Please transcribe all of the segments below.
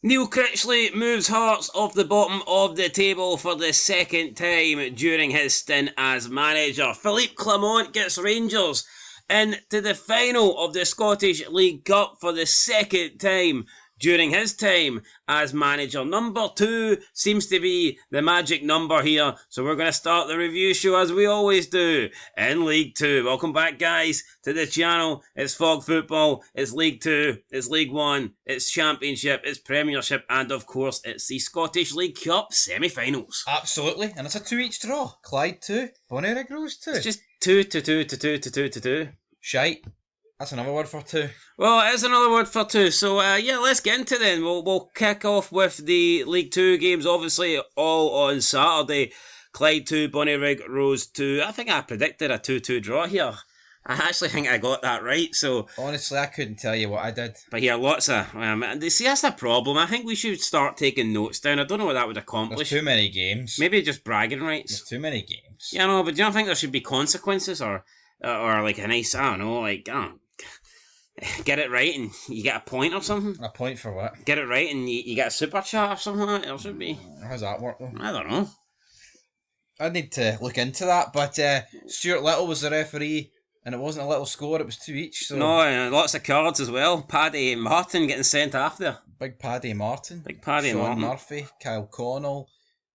Neil Critchley moves Hearts off the bottom of the table for the second time during his stint as manager. Philippe Clement gets Rangers into the final of the Scottish League Cup for the second time during his time as manager. Number 2 seems to be the magic number here, so we're going to start the review show as we always do in League 2. Welcome back, guys, to the channel. It's Fog Football, it's League 2, it's League 1, it's Championship, it's Premiership, and of course it's the Scottish League Cup semi-finals. Absolutely, and it's a 2 each draw. Clyde 2, Bonnyrigg Rose 2. It's just 2 to 2 to 2 to 2 to 2. Shite. That's another word for 2. Well, it is another word for 2. So, let's get into it then. We'll kick off with the League 2 games, obviously, all on Saturday. Clyde 2, Bonnyrigg Rose 2. I think I predicted a 2-2 draw here. I actually think I got that right, so... Honestly, I couldn't tell you what I did. But here, lots of... see, that's the problem. I think we should start taking notes down. I don't know what that would accomplish. There's too many games. Maybe just bragging rights. There's too many games. Yeah, no, but do you not think there should be consequences or like a nice, I don't know, like, get it right and you get a point or something? A point for what? Get it right and you get a super chat or something like that? There should be. How's that work though? I don't know. I'd need to look into that, but Stuart Little was the referee and it wasn't a little score, it was 2 each. So No, lots of cards as well. Paddy Martin getting sent off there. Big Paddy Martin. Big Paddy Sean Martin. Murphy, Kyle Connell,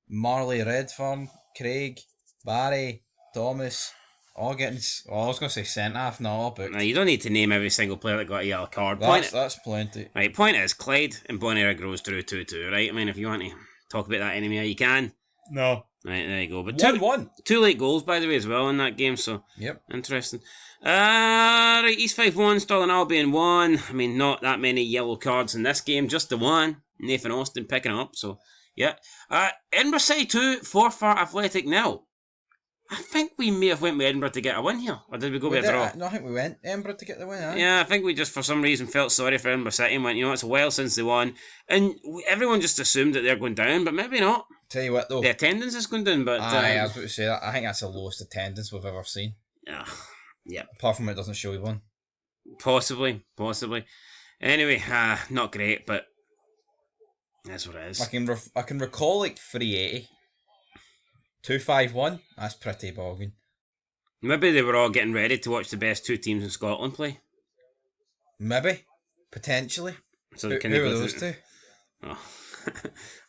Marley Redfern, Craig, Barry, Thomas, all getting... Oh, I was going to say sent off, no, all booked. Now, you don't need to name every single player that got a yellow card. That's plenty. Right, point is, Clyde and Bonnyrigg Rose drew 2-2, right? I mean, if you want to talk about that anymore, you can. No. Right, there you go. But 1-1. Two late goals, by the way, as well in that game, so... Yep. Interesting. Right, East Fife 1, Stirling Albion 1. I mean, not that many yellow cards in this game, just the one. Nathan Austin picking it up, so... Yeah. Edinburgh City 2, Forfar Athletic 0. I think we may have went with Edinburgh to get a win here. Or did we go with a draw? No, I think we went Edinburgh to get the win, eh? Yeah, I think we just for some reason felt sorry for Edinburgh City and went, you know, it's a while since they won. And everyone just assumed that they're going down, but maybe not. Tell you what though. The attendance is going down, but... I was about to say that. I think that's the lowest attendance we've ever seen. Yeah. Apart from it doesn't show you one. Possibly. Anyway, not great, but that's what it is. I can recall like 380. 251. That's pretty bogging. Maybe they were all getting ready to watch the best 2 teams in Scotland play. Maybe. Potentially. So who are those 2? Oh.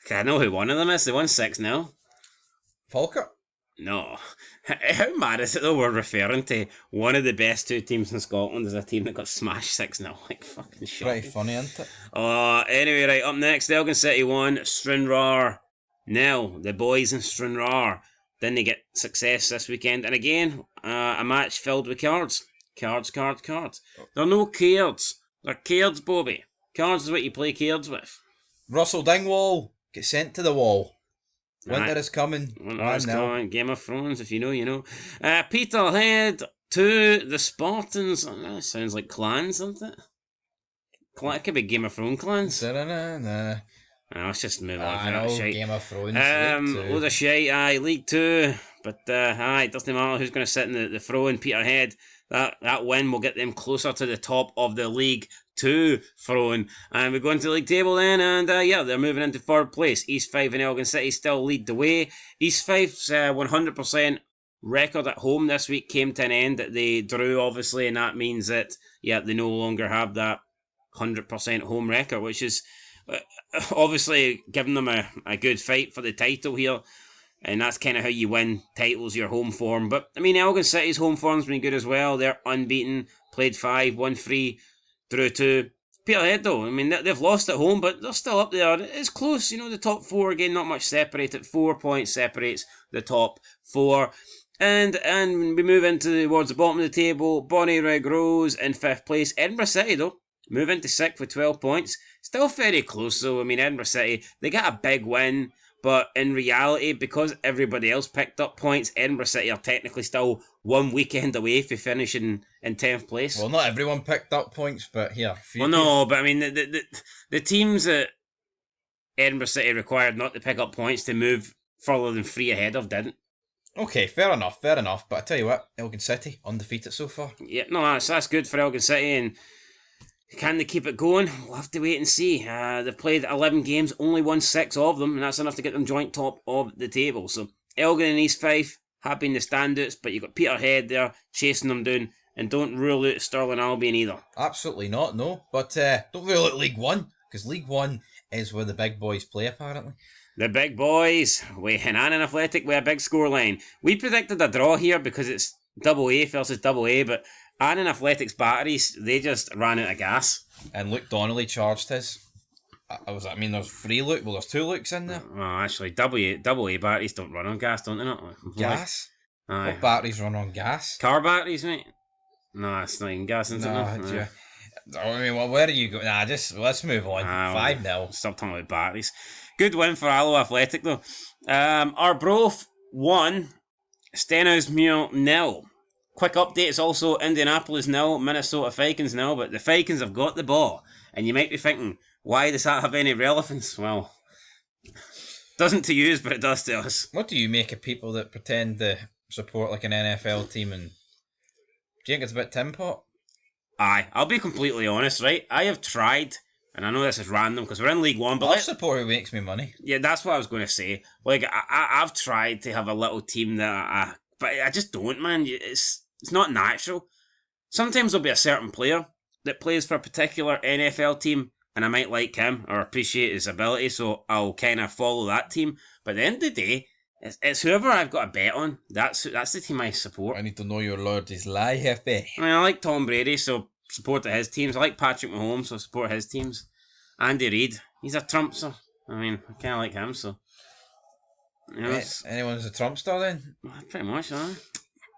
Okay, I know who one of them is. They won 6-0. Falkirk? No. How mad is it though we're referring to one of the best 2 teams in Scotland as a team that got smashed 6-0? Like, fucking shit. Pretty funny, isn't it? Anyway, right, up next, Elgin City 1, Stranraer 0. The boys in Stranraer didn't they get success this weekend. And again, a match filled with cards. Cards. They're no cards. They're cards, Bobby. Cards is what you play cards with. Russell Dingwall. Get sent to the wall. Winter Right. is coming. Winter is coming. Game of Thrones, if you know, you know. Peterhead 2, the Spartans. That sounds like clans, doesn't it? It could be Game of Thrones clans. Nah. Let's just move on. I know, Game of Thrones. Loads of shite, League 2. But, it doesn't matter who's going to sit in the throne. Peterhead, that win will get them closer to the top of the League 2 throne. And we go into the league table then, and they're moving into 3rd place. East Fife and Elgin City still lead the way. East Fife's 100% record at home this week came to an end. They drew, obviously, and that means that, they no longer have that 100% home record, which is obviously giving them a good fight for the title here. And that's kind of how you win titles, your home form. But, I mean, Elgin City's home form's been good as well. They're unbeaten, played 5, won 3, drew 2. Peterhead, though, I mean, they've lost at home, but they're still up there. It's close, you know, the top 4, again, not much separated. 4 points separates the top 4. And we move towards the bottom of the table. Bonnyrigg Rose in 5th place. Edinburgh City, though, move into 6th with 12 points. Still very close, though. I mean, Edinburgh City, they got a big win. But in reality, because everybody else picked up points, Edinburgh City are technically still 1 weekend away from finishing in 10th place. Well, not everyone picked up points, but here. Well, no, but I mean, the teams that Edinburgh City required not to pick up points to move further than 3 ahead of didn't. Okay, fair enough. But I tell you what, Elgin City, undefeated so far. Yeah, no, that's good for Elgin City, and Can they keep it going? We'll have to wait and see. They've played 11 games, only won 6 of them, and that's enough to get them joint top of the table. So Elgin and East Fife have been the standouts, but you've got Peterhead there chasing them down, and don't rule out Stirling Albion either. Absolutely not, no. But don't rule out League One, because League One is where the big boys play, apparently. The big boys, Annan Athletic with a big scoreline. We predicted a draw here because it's double A versus double A, but Annan Athletic's batteries, they just ran out of gas. And Luke Donnelly charged his. There's 3 Luke, well, there's 2 Lukes in there. Well, actually, double A batteries don't run on gas, don't they? Not Gas? Aye. What batteries run on gas? Car batteries, mate? No, it's not even gas, is it? Yeah. I mean, well, where are you going? Let's move on. 5-0. Stop talking about batteries. Good win for Allo Athletic, though. Arbroath 1, Stenhousemuir 0. Quick update, it's also Indianapolis 0, Minnesota Vikings 0, but the Vikings have got the ball. And you might be thinking, why does that have any relevance? Well, doesn't to you, but it does to us. What do you make of people that pretend to support like an NFL team and... Do you think it's a bit tin pot? Aye, I'll be completely honest, right? I have tried, and I know this is random because we're in League One, but I'll support who makes me money. Yeah, that's what I was going to say. Like, I've tried to have a little team but I just don't, man. It's not natural. Sometimes there'll be a certain player that plays for a particular NFL team, and I might like him or appreciate his ability, so I'll kind of follow that team. But at the end of the day, it's whoever I've got a bet on. That's the team I support. I need to know your Lord is lie, FB. I mean, I like Tom Brady, so support his teams. I like Patrick Mahomes, so support his teams. Andy Reid, he's a Trump, so I mean, I kind of like him, so. You know, anyone's a Trump star then? Pretty much, aye.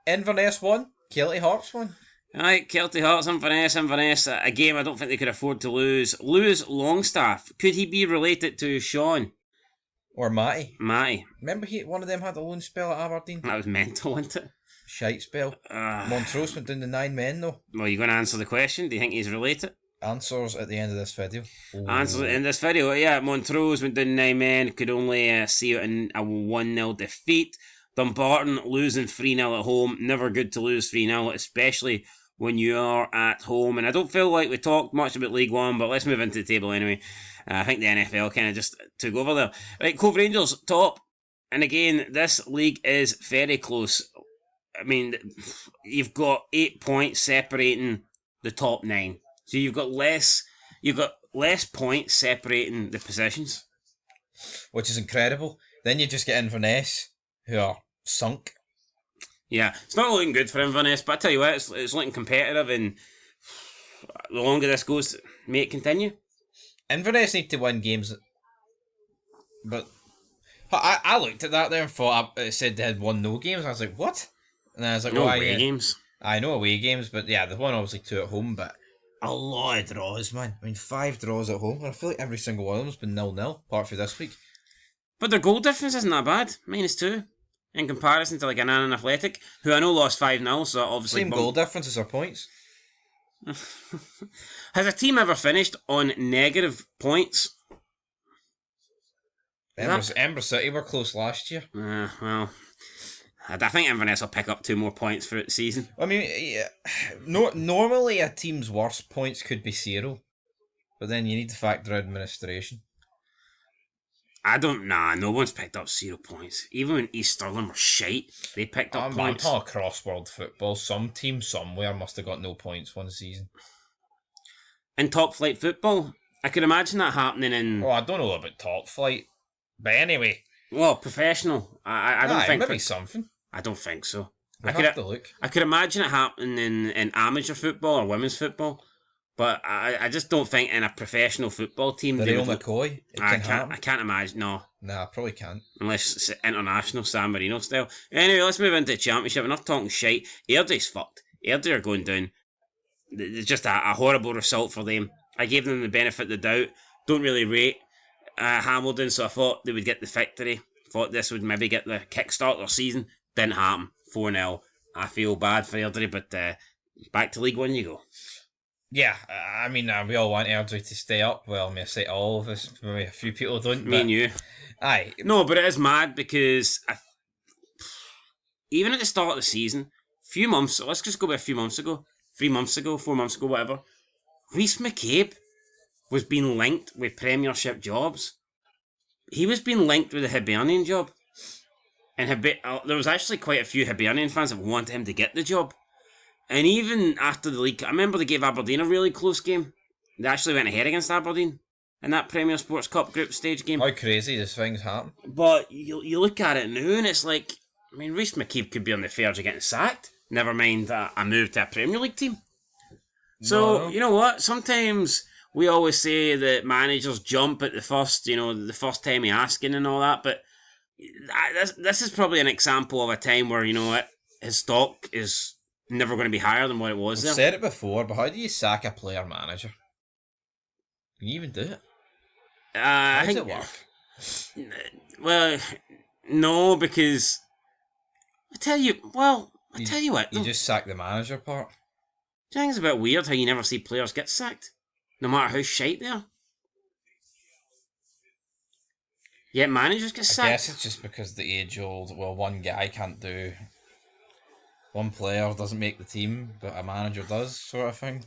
Inverness won, Kelty Hearts won. Aye, Kelty Hearts, Inverness, a game I don't think they could afford to lose. Lewis Longstaff, could he be related to Sean? Or Matty. Matty. Remember one of them had a loan spell at Aberdeen? That was mental, wasn't it? Shite spell. Montrose went down to 9 men though. Well, you're going to answer the question? Do you think he's related? Answers at the end of this video. Answers in this video, yeah. Montrose went down 9 men, could only see it in a 1-0 defeat. Dumbarton losing 3-0 at home. Never good to lose 3-0, especially when you are at home. And I don't feel like we talked much about League One, but let's move into the table anyway. I think the NFL kind of just took over there. Right, Cove Rangers top. And again, this league is very close. I mean, you've got 8 points separating the top 9. So you've got less points separating the positions. Which is incredible. Then you just get Inverness, who are sunk. Yeah, it's not looking good for Inverness, but I tell you what, it's looking competitive, and the longer this goes, may it continue. Inverness need to win games, but I looked at that there and thought it said they had won no games. I was like, what? And I was like, no away games. I know away games, but yeah, the one obviously 2 at home, but a lot of draws, man. I mean, 5 draws at home, and I feel like every single one of them's been 0-0, apart from this week. But their goal difference isn't that bad, -2, in comparison to like an Annan Athletic, who I know lost 5-0, so obviously... Same goal difference as our points. Has a team ever finished on negative points? Embra City were close last year. Well, I think Inverness will pick up 2 more points for the season. I mean, yeah, normally a team's worst points could be 0, but then you need to factor in administration. No one's picked up 0 points. Even when East Stirling were shite, they picked up points. I'm talking cross-world football. Some team somewhere must have got no points one season. In top flight football, I could imagine that happening in... Oh, I don't know about top flight, but anyway. Well, professional. I don't think... Maybe something. I don't think so. I could imagine it happening in amateur football or women's football, but I just don't think in a professional football team... The Real McCoy? I can't imagine, no. Nah, probably can't. Unless it's international San Marino style. Anyway, let's move into the championship. Enough talking shite. Airdrie's fucked. Airdrie are going down. It's just a horrible result for them. I gave them the benefit of the doubt. Don't really rate Hamilton, so I thought they would get the victory. Thought this would maybe get the kickstart their season. Didn't happen. 4-0. I feel bad for Airdrie, but back to League One you go. Yeah, I mean, we all want Airdrie to stay up. Well, I mean, I say all of us. Maybe a few people don't. Me and you. Aye. No, but it is mad because even at the start of the season, let's just go with a few months ago, 3 months ago, 4 months ago, whatever, Rhys McCabe was being linked with Premiership jobs. He was being linked with the Hibernian job. And there was actually quite a few Hibernian fans that wanted him to get the job. And even after the league, I remember they gave Aberdeen a really close game. They actually went ahead against Aberdeen in that Premier Sports Cup group stage game. How crazy these things happen. But you look at it now and it's like, I mean, Rhys McCabe could be on the verge of getting sacked. Never mind a move to a Premier League team. So, No. you know what? Sometimes we always say that managers jump at the first time he asking and all that, but this is probably an example of a time where, you know what, his stock is never going to be higher than what it was I've there. said it before, but how do you sack a player manager? Can you even do it? How does it work? Well, no, because I tell you what. You just sack the manager part. I think it's a bit weird how you never see players get sacked, no matter how shite they are. Yet managers get sacked. I guess it's just because the age-old, well, one guy can't do... One player doesn't make the team, but a manager does, sort of thing.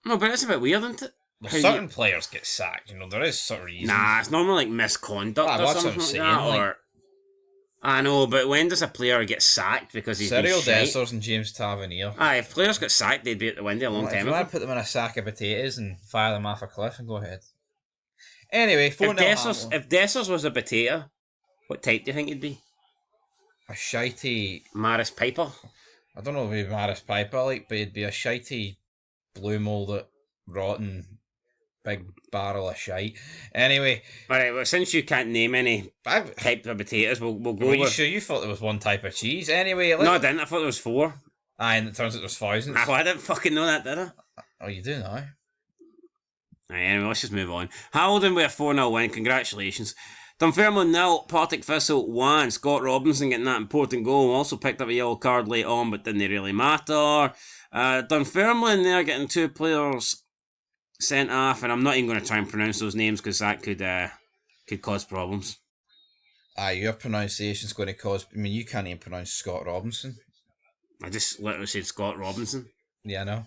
No, but it's a bit weird, isn't it? Well, certain players get sacked, there is sort of reason. Nah, it's normally like misconduct or that's something what I'm like that. saying, Or I know, but when does a player get sacked because he's been Cyril shite? Dessers and James Tavernier. If players got sacked, they'd be at the window a long If time you want ago. to put them in a sack of potatoes and fire them off a cliff, and go ahead. Anyway, 4-0 If Dessers was a potato, what type do you think he'd be? A shitey... Maris Piper? I don't know if he'd be Maris Piper, but he'd be a shitey, blue-moulded, rotten, big barrel of shite. Anyway... Alright, well, since you can't name any type of potatoes, we'll go Were you with... sure you thought there was one type of cheese? Anyway... No, I didn't. I thought there was 4. And it turns out there's thousands. Well, I didn't fucking know that, did I? Oh, you do now? Anyway, let's just move on. Hamilton with a 4-0 win. Congratulations. Dunfermline 0, Partick Thistle 1. Scott Robinson getting that important goal. Also picked up a yellow card late on, but didn't really matter. Dunfermline, they're getting 2 players sent off, and I'm not even going to try and pronounce those names because that could cause problems. Your pronunciation's going to cause... I mean, you can't even pronounce Scott Robinson. I just literally said Scott Robinson. Yeah, I know.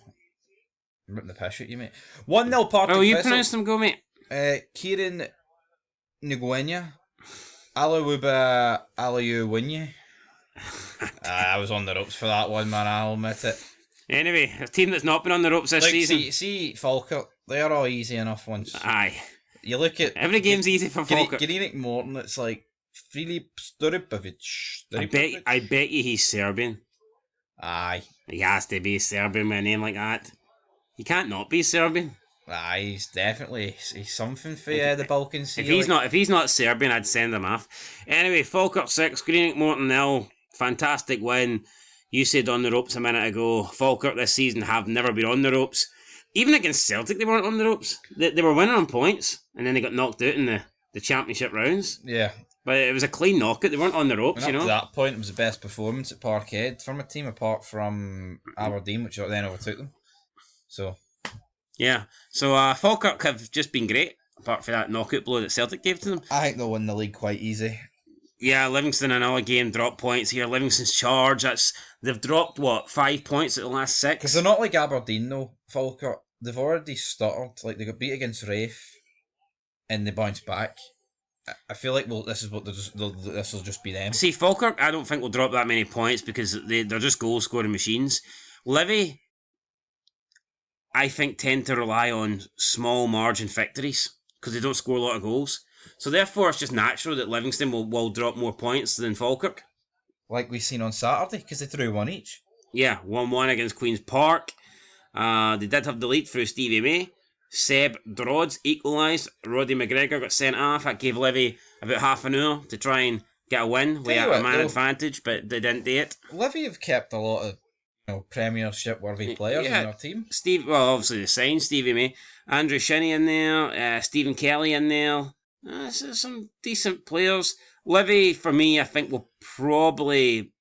I'm ripping the piss at you, mate. 1-0 Partick Oh, you Thistle. pronounced them, go, mate. Kieran Nguenya. Alawuba Alayuwinya. I was on the ropes for that one, man, I'll admit it. Anyway, a team that's not been on the ropes this season. See, Falkirk, they're all easy enough ones. Aye. You look at... Every game's easy for Falkirk. Greenock Morton, it's like... Filip Sturipovic. I bet you he's Serbian. Aye. He has to be Serbian with a name like that. He can't not be Serbian. Aye, he's something for the Balkans. If he's not Serbian, I'd send him off. Anyway, Falkirk 6, Greenock Morton 0. Fantastic win. You said on the ropes a minute ago. Falkirk this season have never been on the ropes. Even against Celtic, they weren't on the ropes. They were winning on points, and then they got knocked out in the championship rounds. Yeah. But it was a clean knockout. They weren't on the ropes, And up to that point, it was the best performance at Parkhead from a team, apart from Aberdeen, which then overtook them. So... Yeah, so Falkirk have just been great, apart from that knockout blow that Celtic gave to them. I think they'll win the league quite easy. Yeah, Livingston another game dropped points here. Livingston's charge, they've dropped 5 points at the last 6. Because they're not like Aberdeen though, Falkirk. They've already stuttered. Like they got beat against Rafe, and they bounced back. I feel like this will just be them. See, Falkirk, I don't think will drop that many points because they're just goal scoring machines. Livy, I think, tend to rely on small margin victories because they don't score a lot of goals. So therefore, it's just natural that Livingston will drop more points than Falkirk. Like we seen on Saturday, because they threw 1 each. Yeah, 1-1 against Queen's Park. They did have the lead through Stevie May. Seb Drodds equalised. Roddy McGregor got sent off. That gave Livy about half an hour to try and get a win with a man advantage, but they didn't do it. Livy have kept a lot of Premiership-worthy players in their team. Obviously they signed Stevie May. Andrew Shinney in there. Stephen Kelly in there. Some decent players. Livy, for me, I think will probably...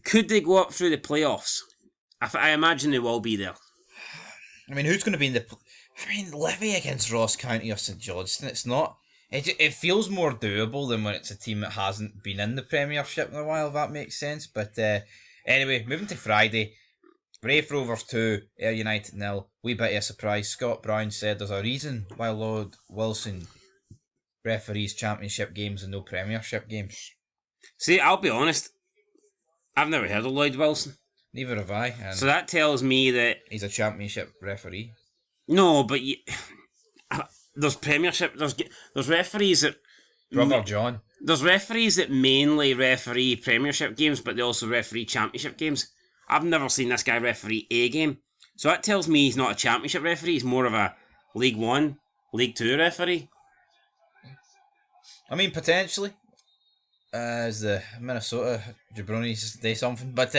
Could they go up through the playoffs? I imagine they will be there. I mean, who's going to be in the... Livy against Ross County or St Johnstone, it's not... It feels more doable than when it's a team that hasn't been in the Premiership in a while, if that makes sense. But anyway, moving to Friday. Raith Rovers 2, Ayr United 0. Wee bit of a surprise. Scott Brown said there's a reason why Lord Wilson referees championship games and no premiership games. See, I'll be honest, I've never heard of Lloyd Wilson. Neither have I. And So that tells me that... he's a championship referee. No, but there's premiership, there's referees that... Brother John. There's referees that mainly referee premiership games, but they also referee championship games. I've never seen this guy referee a game. So that tells me he's not a championship referee, he's more of a League 1, League 2 referee. I mean, potentially. As the Minnesota jabronis say something. But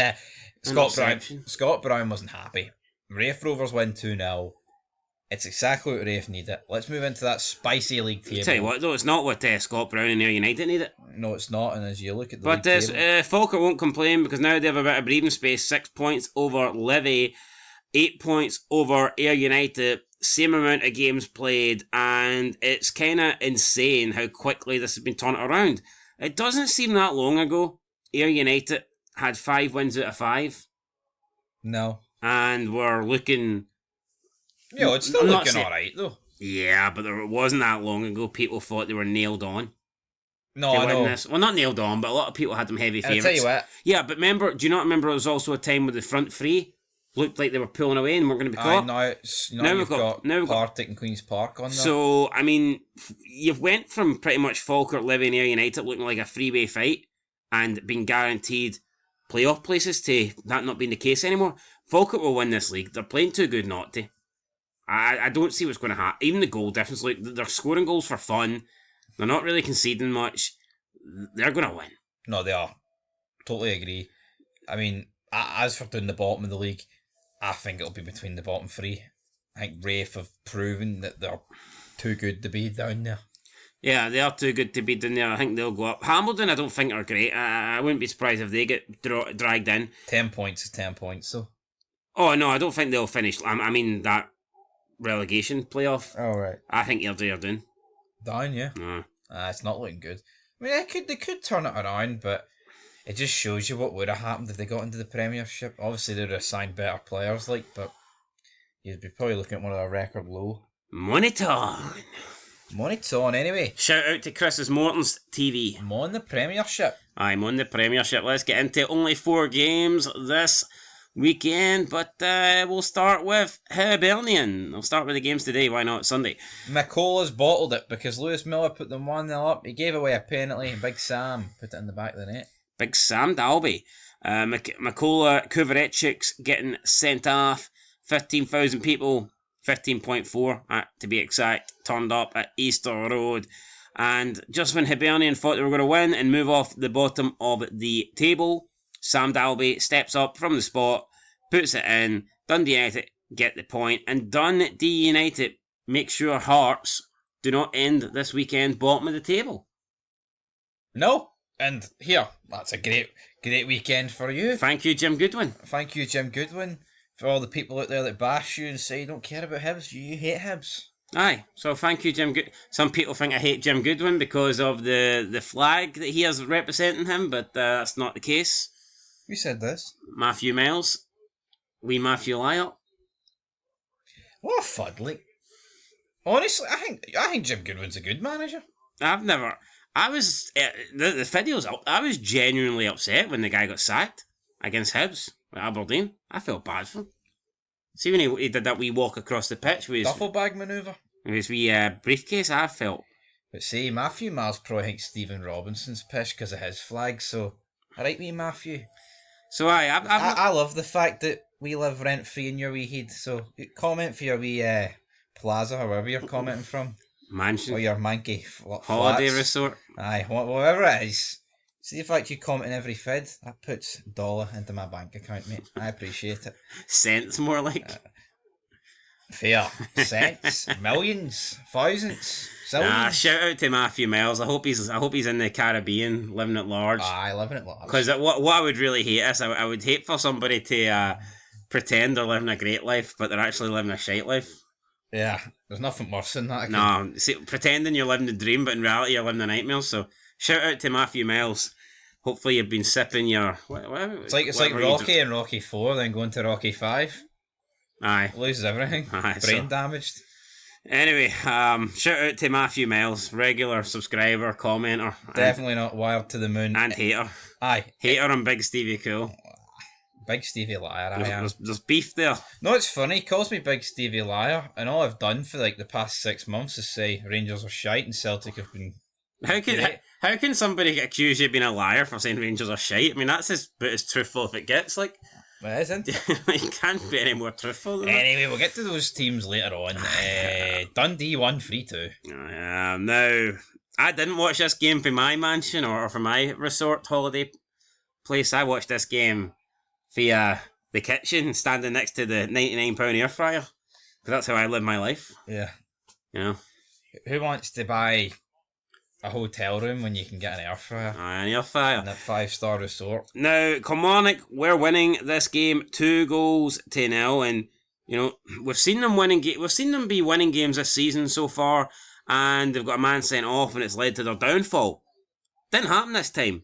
Scott Brown wasn't happy. Raith Rovers win 2-0. It's exactly what Raith needed. Let's move into that spicy league table. Tell you what, though, it's not what Scott Brown and Ayr United need it. No, it's not. And as you look at the But league table... Falkirk won't complain because now they have a bit of breathing space. 6 points over Livy, 8 points over Ayr United, same amount of games played, and it's kind of insane how quickly this has been turned around. It doesn't seem that long ago Ayr United had 5 wins out of 5. No. And we're looking... Yeah, it's still looking alright, though. Yeah, but it wasn't that long ago people thought they were nailed on. No, I know. This. Well, not nailed on, but a lot of people had them heavy favourites. I'll tell you what. Yeah, but remember, do you not remember there was also a time with the front three looked like they were pulling away and weren't going to be caught? Now we've got Partick and Queen's Park on there. So, I mean, you've went from pretty much Falkirk, Livy and Ayr United looking like a three-way fight and being guaranteed playoff places to that not being the case anymore. Falkirk will win this league. They're playing too good not to. I don't see what's going to happen. Even the goal difference, like they're scoring goals for fun. They're not really conceding much. They're going to win. No, they are. Totally agree. I mean, as for doing the bottom of the league, I think it'll be between the bottom 3. I think Raith have proven that they're too good to be down there. Yeah, they are too good to be down there. I think they'll go up. Hamilton, I don't think are great. I wouldn't be surprised if they get dragged in. 10 points is 10 points, so. Oh, no, I don't think they'll finish. I mean, that relegation playoff. Oh, right. I think they're down. Down, yeah. It's not looking good. I mean, they could turn it around, but it just shows you what would have happened if they got into the Premiership. Obviously, they'd have signed better players, but you'd be probably looking at one of their record low. Money's on anyway. Shout out to Chris's Morton's TV. I'm on the Premiership. I'm on the Premiership. Let's get into only 4 games this weekend, but we'll start with Hibernian. I'll start with the games today. Why not? Sunday. McCullough's bottled it because Lewis Miller put them 1-0 up. He gave away a penalty and Big Sam put it in the back of the net. Big Sam Dalby. McCullough Kuvarechik's getting sent off. 15,000 people, 15.4 to be exact, turned up at Easter Road. And just when Hibernian thought they were going to win and move off the bottom of the table, Sam Dalby steps up from the spot, puts it in. Dundee United get the point, and Dundee United make sure Hearts do not end this weekend bottom of the table. No, and here, that's a great weekend for you. Thank you, Jim Goodwin. Thank you, Jim Goodwin. For all the people out there that bash you and say you don't care about Hibs, you hate Hibs. Aye, so thank you, Jim Goodwin. Some people think I hate Jim Goodwin because of the flag that he has representing him, but that's not the case. Who said this? Matthew Miles. Wee Matthew Lyot. What a fuddly. Honestly, I think Jim Goodwin's a good manager. I was, the video's up. I was genuinely upset when the guy got sacked against Hibs at Aberdeen. I felt bad for him. See when he did that wee walk across the pitch with his duffel bag manoeuvre? With his wee briefcase, I felt. But see, Matthew Miles probably thinks Stephen Robinson's pish because of his flag, so alright me Matthew. So I love the fact that we live rent free in your wee head. So comment for your wee plaza or wherever you're commenting from. Mansion. Or your manky holiday flats. resort. Aye, whatever it is. See the fact you comment in every vid, that puts $1 into my bank account, mate. I appreciate it. Cents more like. Fair. Cents, millions, thousands, zillions. Shout out to Matthew Miles. I hope he's in the Caribbean, living at large. Aye, living at large. Because what I would really hate is I would hate for somebody to pretend they're living a great life, but they're actually living a shite life. Yeah, there's nothing worse than that. No, see, pretending you're living the dream, but in reality you're living the nightmare. So shout out to Matthew Miles. hopefully you've been sipping your... It's like Rocky and Rocky 4, then going to Rocky 5. Aye. Loses everything. Aye, Brain damaged. Anyway, shout out to Matthew Miles, regular subscriber, commenter. Definitely not wired to the moon. And hater. Aye. Hater and Big Stevie Cool. Big Stevie Liar, I am. There's beef there. No, it's funny. He calls me Big Stevie Liar, and all I've done for like the past 6 months is say Rangers are shite and Celtic have been... How can somebody accuse you of being a liar for saying Rangers are shite? I mean, that's about as truthful if it gets, like... It isn't. You can't be any more truthful than Anyway, we'll get to those teams later on. Dundee won 3-2. Now, I didn't watch this game from my mansion or from my resort holiday place. I watched this game via the kitchen, standing next to the £99 air fryer. Because that's how I live my life. Yeah. You know? Who wants to buy a hotel room when you can get an air fryer? An air fryer. In a 5-star resort. Now, Kilmarnock, we're winning this game 2-0, and you know we've seen them winning. We've seen them be winning games this season so far, and they've got a man sent off, and it's led to their downfall. Didn't happen this time.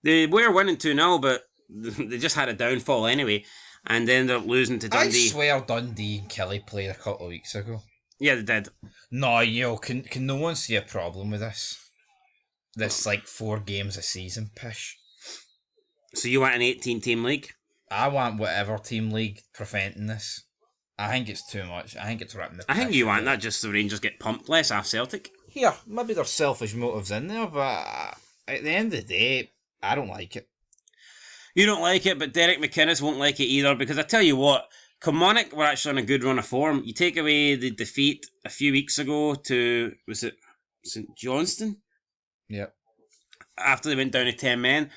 They were winning 2-0, but they just had a downfall anyway, and then they're losing to Dundee. I swear Dundee and Kelly played a couple of weeks ago. Yeah, they did. No, can no one see a problem with this? This, 4 games a season pish. So you want an 18-team league? I want whatever team league preventing this. I think it's too much. I think it's ripping the pish. I think you want that just so Rangers get pumped less off Celtic. Yeah, maybe there's selfish motives in there, but at the end of the day, I don't like it. You don't like it, but Derek McInnes won't like it either, because I tell you what, Kilmarnock were actually on a good run of form. You take away the defeat a few weeks ago to, was it St Johnstone? Yep. After they went down to 10 men.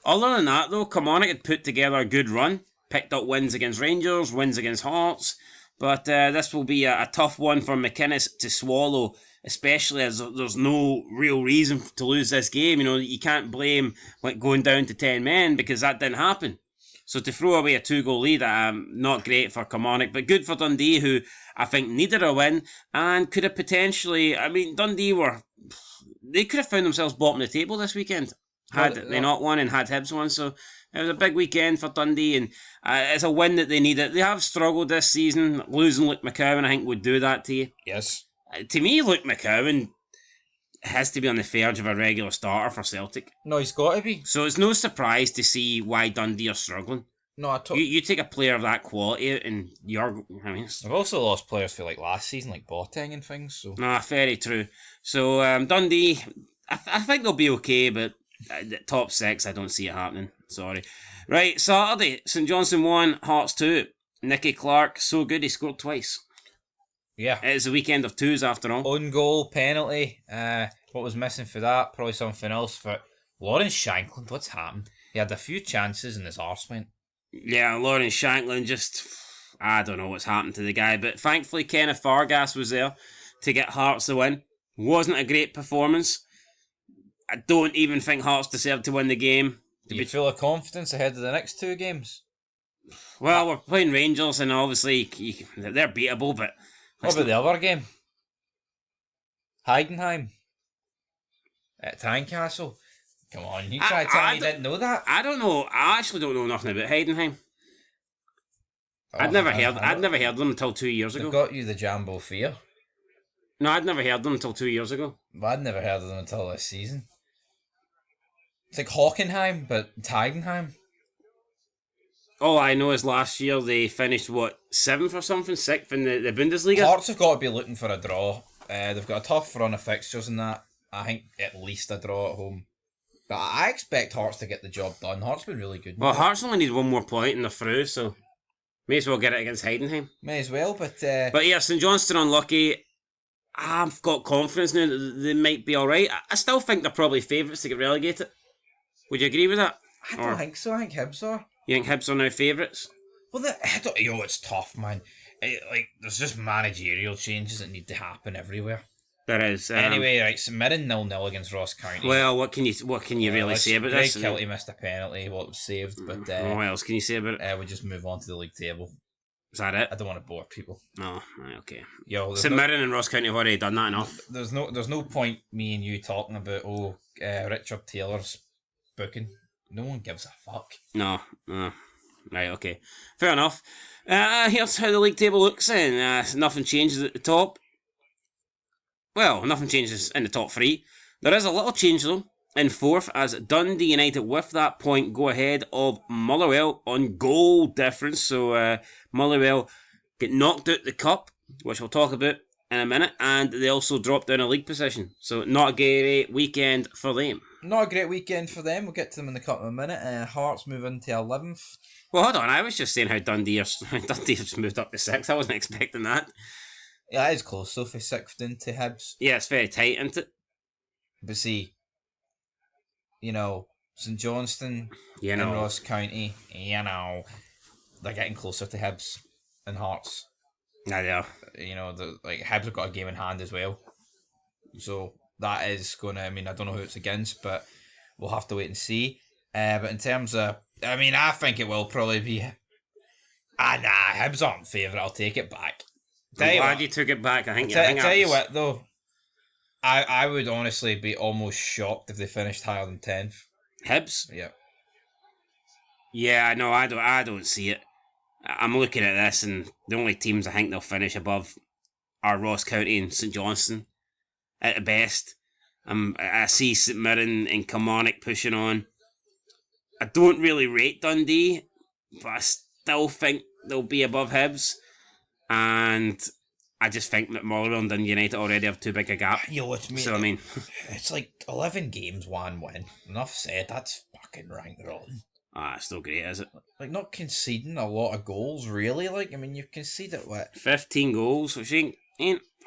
Other than that, though, Kilmarnock had put together a good run. Picked up wins against Rangers, wins against Hearts. But this will be a tough one for McInnes to swallow, especially as there's no real reason to lose this game. You know, you can't blame going down to 10 men because that didn't happen. So to throw away a 2-goal lead, not great for Kilmarnock, but good for Dundee, who I think needed a win and could have potentially... I mean, Dundee they could have found themselves bottom of the table this weekend had they not won and had Hibs won. So it was a big weekend for Dundee, and it's a win that they needed. They have struggled this season. Losing Luke McCowan, I think, would do that to you. Yes. To me, Luke McCowan has to be on the verge of a regular starter for Celtic. No, he's got to be. So it's no surprise to see why Dundee are struggling. No, you take a player of that quality and I've also lost players for last season, like Boateng and things. So very true. So Dundee, I think they'll be okay, but top 6, I don't see it happening. Sorry. Right, Saturday, St Johnstone 1, Hearts 2. Nicky Clark, so good he scored twice. Yeah. It's a weekend of 2s after all. Own goal, penalty. What was missing for that? Probably something else for Lawrence Shankland. What's happened? He had a few chances and his arse went. Yeah, Lawrence Shankland just... I don't know what's happened to the guy, but thankfully Kenneth Fargas was there to get Hearts the win. Wasn't a great performance. I don't even think Hearts deserved to win the game. Do you feel a confidence ahead of the next 2 games? Well, we're playing Rangers, and obviously they're beatable, but... What about the other game? Heidenheim. At Tynecastle. Come on, you try to tell me you didn't know that? I don't know. I actually don't know nothing about Heidenheim. I'd never heard of them until 2 years ago. They've got you the Jambo Fear. No, I'd never heard of them until 2 years ago. I'd never heard of them until this season. It's like Hockenheim, but Heidenheim. All I know is last year they finished, 7th or something? 6th in the Bundesliga? Hearts have got to be looking for a draw. They've got a tough run of fixtures in that. I think at least a draw at home. But I expect Hearts to get the job done. Hearts have been really good. Well, Hearts only need one more point and they're through, so may as well get it against Heidenheim. May as well, but... But yeah, St Johnstone unlucky. I've got confidence now that they might be alright. I still think they're probably favourites to get relegated. Would you agree with that? I don't think so. I think Hibs are. You think Hibs are now favourites? Well, it's tough, man. There's just managerial changes that need to happen everywhere. There is. Anyway, right, St Mirren 0-0 against Ross County. Well, what can you really say about this? Greg Kilty missed a penalty, what was saved, but... what else can you say about it? We just move on to the league table. Is that it? I don't want to bore people. No, right, okay. St Mirren and Ross County have already done that enough. There's no point me and you talking about, Richard Taylor's booking. No one gives a fuck. No. Right, okay. Fair enough. Here's how the league table looks then. Nothing changes at the top. Well, nothing changes in the top three. There is a little change though in fourth as Dundee United with that point go ahead of Motherwell on goal difference. So Motherwell get knocked out the cup, which we'll talk about in a minute, and they also drop down a league position. So not a great weekend for them. Not a great weekend for them. We'll get to them in a couple of minutes. Hearts move into 11th. Well, hold on. I was just saying how Dundee has moved up to 6th. I wasn't expecting that. Yeah, it is close. So for 6th into Hibs. Yeah, it's very tight, isn't it? But see, St Johnstone and Ross County, they're getting closer to Hibs and Hearts. Yeah, they are. Hibs have got a game in hand as well. So that is going to, I don't know who it's against, but we'll have to wait and see. But in terms of, I think it will probably be... Hibs aren't favourite, I'll take it back. I'm glad you took it back. I tell you what, though, I would honestly be almost shocked if they finished higher than 10th. Hibs? Yeah. Yeah, no, I don't see it. I'm looking at this, and the only teams I think they'll finish above are Ross County and St Johnstone, at the best. I see St Mirren and Kilmarnock pushing on. I don't really rate Dundee, but I still think they'll be above Hibs. And I just think that Motherwell and Dundee United already have too big a gap. So, it's like 11 games, 1 win. Enough said, that's fucking rank rolling. It's still great, is it? Like, not conceding a lot of goals, really. You've conceded, 15 goals, which ain't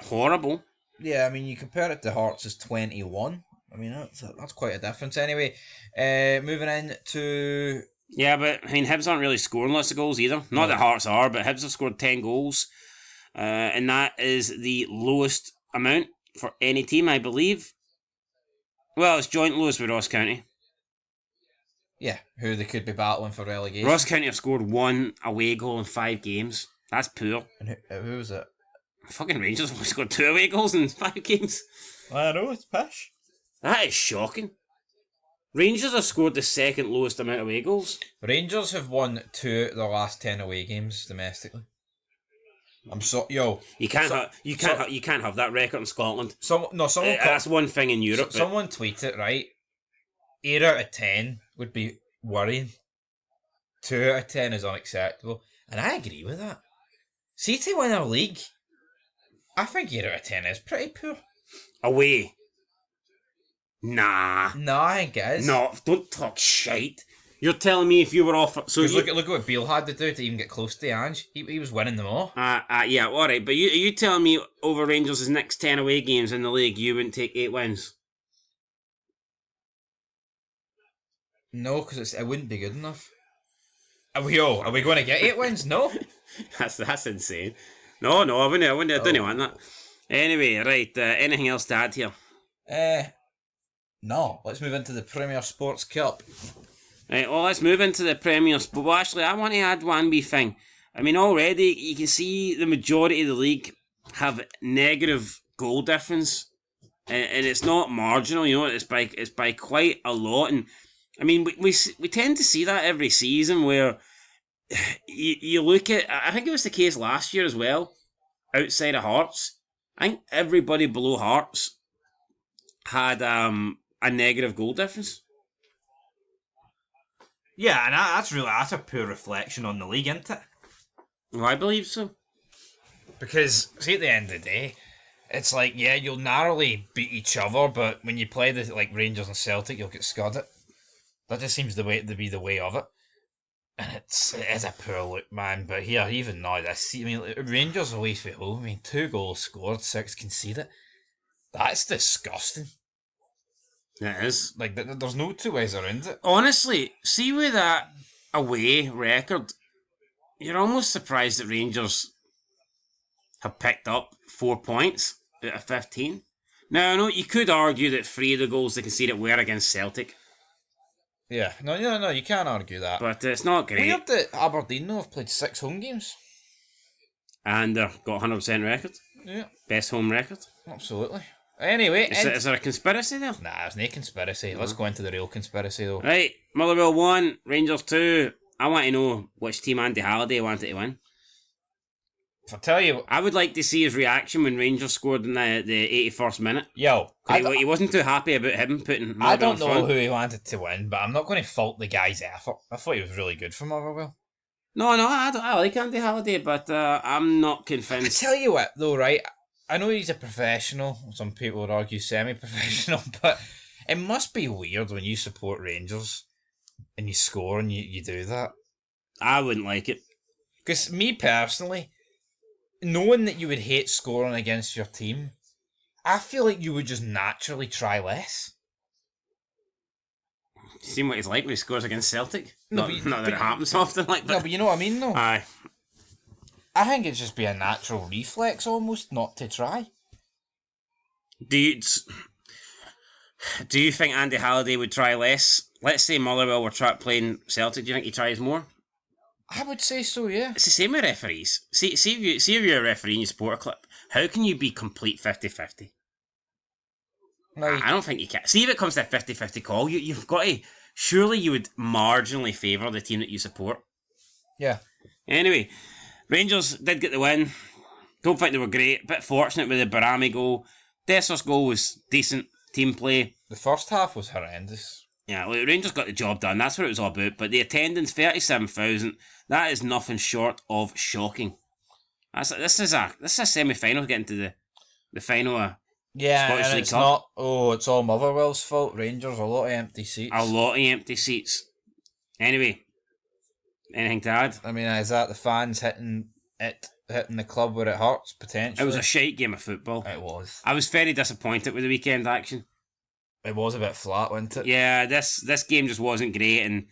horrible. Yeah, you compare it to Hearts' 21. That's quite a difference. Anyway, moving in to... Yeah, but, Hibs aren't really scoring lots of goals either. Not that Hearts are, but Hibs have scored 10 goals. And that is the lowest amount for any team, I believe. Well, it's joint lowest with Ross County. Yeah, who they could be battling for relegation. Ross County have scored 1 away goal in 5 games. That's poor. And who was it? Fucking Rangers have scored 2 away goals in 5 games. I know, it's pish. That is shocking. Rangers have scored the second lowest amount of away goals. Rangers have won 2 of their last 10 away games domestically. You can't have that record in Scotland. That's one thing in Europe. Someone tweeted, right? 8 out of 10 would be worrying. 2 out of 10 is unacceptable, and I agree with that. See, to win a league, I think 8 out of 10 is pretty poor. Away. Nah. No, I think it is. No, don't talk shite. You're telling me if you were off... look at what Beale had to do to even get close to Ange. He was winning them all. Yeah, alright, but you telling me over Rangers' next 10 away games in the league, you wouldn't take 8 wins? No, because it wouldn't be good enough. Are we going to get 8 wins? No. That's insane. No, I wouldn't want that. Anyway, right, anything else to add here? No, let's move into the Premier Sports Cup. Right, well, let's move into the Premier Sports. Well, actually, I want to add one wee thing. Already, you can see the majority of the league have negative goal difference. And it's not marginal, it's by quite a lot. And, we tend to see that every season where you look at... I think it was the case last year as well, outside of Hearts. I think everybody below Hearts had a negative goal difference. Yeah, and that's a poor reflection on the league, isn't it? Well, I believe so. Because, see, at the end of the day, it's like, yeah, you'll narrowly beat each other, but when you play the Rangers and Celtic, you'll get scudded. That just seems to be the way of it. And it is a poor look, man. But here, even now, Rangers away from home, 2 goals scored, 6 conceded. That's disgusting. It is. There's no 2 ways around it. Honestly, see with that away record, you're almost surprised that Rangers have picked up 4 points out of 15. Now, I know you could argue that 3 of the goals they conceded were against Celtic. Yeah, no, you can't argue that. But it's not great. Weird that Aberdeen, though, have played 6 home games. And they've got 100% record. Yeah. Best home record. Absolutely. Anyway, is there a conspiracy there? Nah, there's no conspiracy. Let's go into the real conspiracy, though. Right, Motherwell 1, Rangers 2. I want to know which team Andy Halliday wanted to win. If I tell you... I would like to see his reaction when Rangers scored in the 81st minute. Yo. He wasn't too happy about him putting Motherwell I don't know front. who he wanted to win, but I'm not going to fault the guy's effort. I thought he was really good for Motherwell. No, I like Andy Halliday, but I'm not I convinced. tell you what, though, right? I know he's a professional. Some people would argue semi-professional, but it must be weird when you support Rangers and you score and you do that. I wouldn't like it. Because me personally, knowing that you would hate scoring against your team, I feel like you would just naturally try less. Seen what he's like when he scores against Celtic? No, not that it happens often like that. No, but you know what I mean, though? Aye. I think it'd just be a natural reflex almost not to try. Do you think Andy Halliday would try less? Let's say Motherwell were playing Celtic. Do you think he tries more? I would say so, yeah. It's the same with referees. See if you're a referee and you support a club. How can you be complete 50-50? I don't think you can. See if it comes to a 50-50 call, you've got to... Surely you would marginally favour the team that you support. Yeah. Anyway, Rangers did get the win. Don't think they were great. Bit fortunate with the Barami goal. Desser's goal was decent. Team play. The first half was horrendous. Yeah, well, Rangers got the job done. That's what it was all about. But the attendance, 37,000, that is nothing short of shocking. This is a semi-final getting to the final of Scottish and League it's Cup. it's all Motherwell's fault. Rangers, a lot of empty seats. A lot of empty seats. Anyway, anything to add? I mean, is that the fans hitting the club where it hurts, potentially? It was a shite game of football. It was. I was very disappointed with the weekend action. It was a bit flat, wasn't it? Yeah, this game just wasn't great, and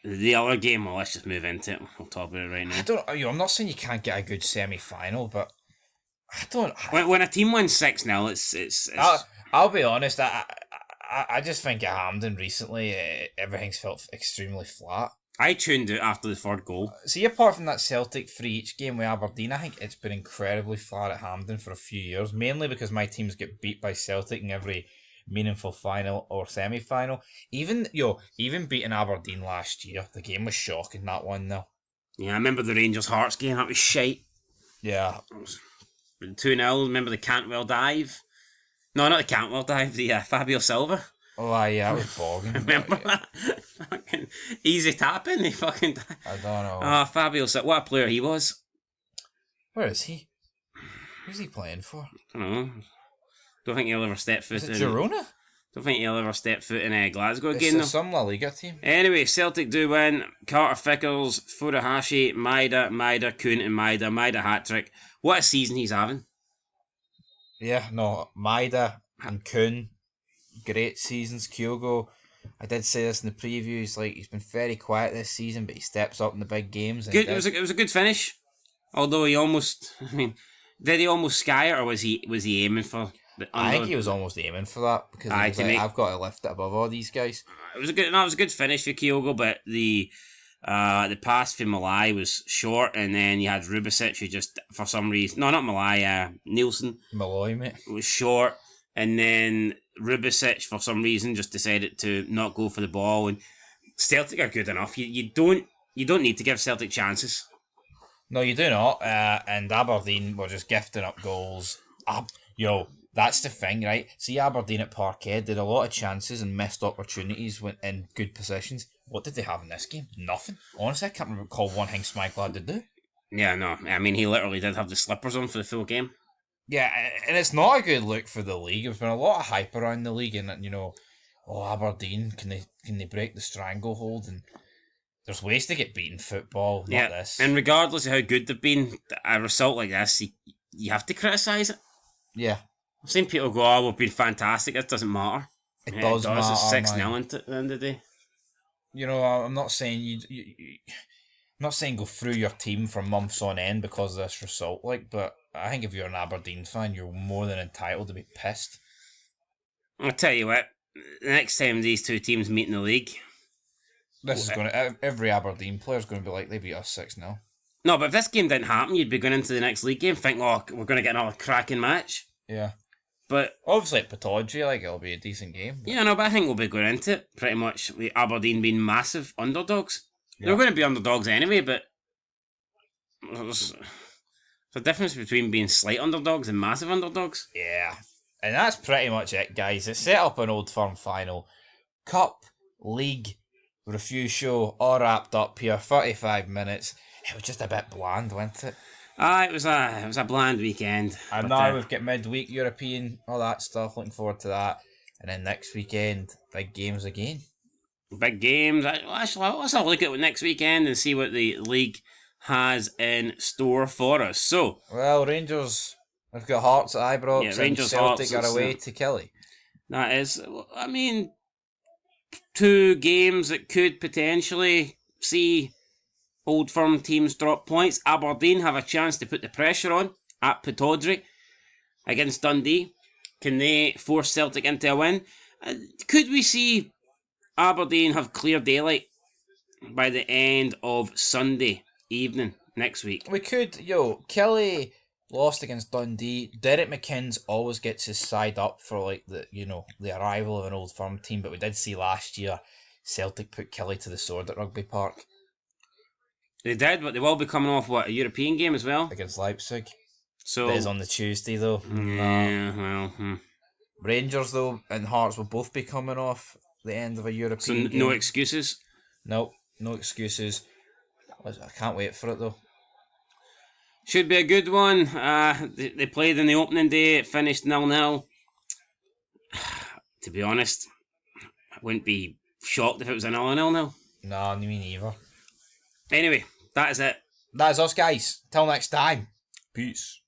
the other game, well, let's just move into it. We'll talk about it right now. I'm not saying you can't get a good semi-final, but I don't... When a team wins 6-0, it's I'll be honest, I just think at Hampden recently, everything's felt extremely flat. I tuned out after the third goal. See, apart from that Celtic 3-each game with Aberdeen, I think it's been incredibly flat at Hampden for a few years, mainly because my teams get beat by Celtic in every meaningful final or semi-final. Even beating Aberdeen last year, the game was shocking, that 1-0. Yeah, I remember the Rangers Hearts game, that was shite. Yeah. 2-0, remember the Cantwell dive? No, not the Cantwell dive, the Fabio Silva. Oh, aye, yeah, that was bogging. Remember that? Fucking easy tapping, he fucking died. I don't know. Fabio Silva, what a player he was. Where is he? Who's he playing for? I don't know. Don't think he'll ever step foot in... Girona? Don't think he'll ever step foot in Glasgow It's again, though. Some La Liga team. Anyway, Celtic do win. Carter Fickles, Furuhashi, Maida, Kuhn and Maida hat-trick. What a season he's having. Yeah, no, Maida and Kuhn, great seasons. Kyogo, I did say this in the preview, he's been very quiet this season, but he steps up in the big games. And Good. It was a good finish. Although he almost, did he almost sky it, or was he aiming for the under? I think he was almost aiming for that, because I've got to lift it above all these guys. It was a good finish for Kyogo, but the pass for Malai was short, and then you had Rubicic, who just, for some reason, no, not Malai, Nielsen. Malloy, mate. It was short, and then Rubicic, for some reason, just decided to not go for the ball, and Celtic are good enough. You don't need to give Celtic chances. No, you do not, and Aberdeen were just gifting up goals. That's the thing, right? See, Aberdeen at Parkhead did a lot of chances and missed opportunities when in good positions. What did they have in this game? Nothing. Honestly, I can't recall one thing Smiglad did do. Yeah, no. I mean, he literally did have the slippers on for the full game. Yeah, and it's not a good look for the league. There's been a lot of hype around the league, and Aberdeen, can they break the stranglehold? And there's ways to get beaten football, not this. And regardless of how good they've been, a result like this, you have to criticise it. Yeah. I've seen people go, "Oh, we've been fantastic." It doesn't matter. It does matter. It's 6-0 at the end of the day. I'm not saying I'm not saying go through your team for months on end because of this result, but I think if you're an Aberdeen fan, you're more than entitled to be pissed. I'll tell you what, the next time these two teams meet in the league, every Aberdeen player's going to be like, they beat us 6-0. No, but if this game didn't happen, you'd be going into the next league game thinking, "Oh, we're going to get another cracking match." Yeah. But obviously at Pittodrie, like, it'll be a decent game. But... yeah, no, but I think we'll be going into it pretty much with Aberdeen being massive underdogs. Yeah. They're going to be underdogs anyway, but there's a difference between being slight underdogs and massive underdogs. Yeah, and that's pretty much it, guys. It's set up an Old Firm final. Cup, League, review show, all wrapped up here. 45 minutes. It was just a bit bland, wasn't it? It was a bland weekend. And now we've got midweek European, all that stuff. Looking forward to that. And then next weekend, big games again. Big games. Actually, let's have a look at next weekend and see what the league has in store for us. So, well, Rangers have got Hearts at Ibrox. Yeah, Rangers, and Celtic are away to Killie. That is, I mean, 2 games that could potentially see Old Firm teams drop points. Aberdeen have a chance to put the pressure on at Pittodrie against Dundee. Can they force Celtic into a win? Could we see Aberdeen have clear daylight by the end of Sunday evening next week? We could. Killie lost against Dundee. Derek McKinn's always gets his side up for like the arrival of an Old Firm team, but we did see last year Celtic put Killie to the sword at Rugby Park. They did, but they will be coming off a European game as well against Leipzig. So that is on the Tuesday though. Yeah, Rangers though and Hearts will both be coming off the end of a European game. No excuses. No excuses. I can't wait for it though. Should be a good one. They played in the opening day. It finished 0-0. To be honest, I wouldn't be shocked if it was a 0-0. No, me neither. Anyway, that is it. That is us, guys. Till next time. Peace.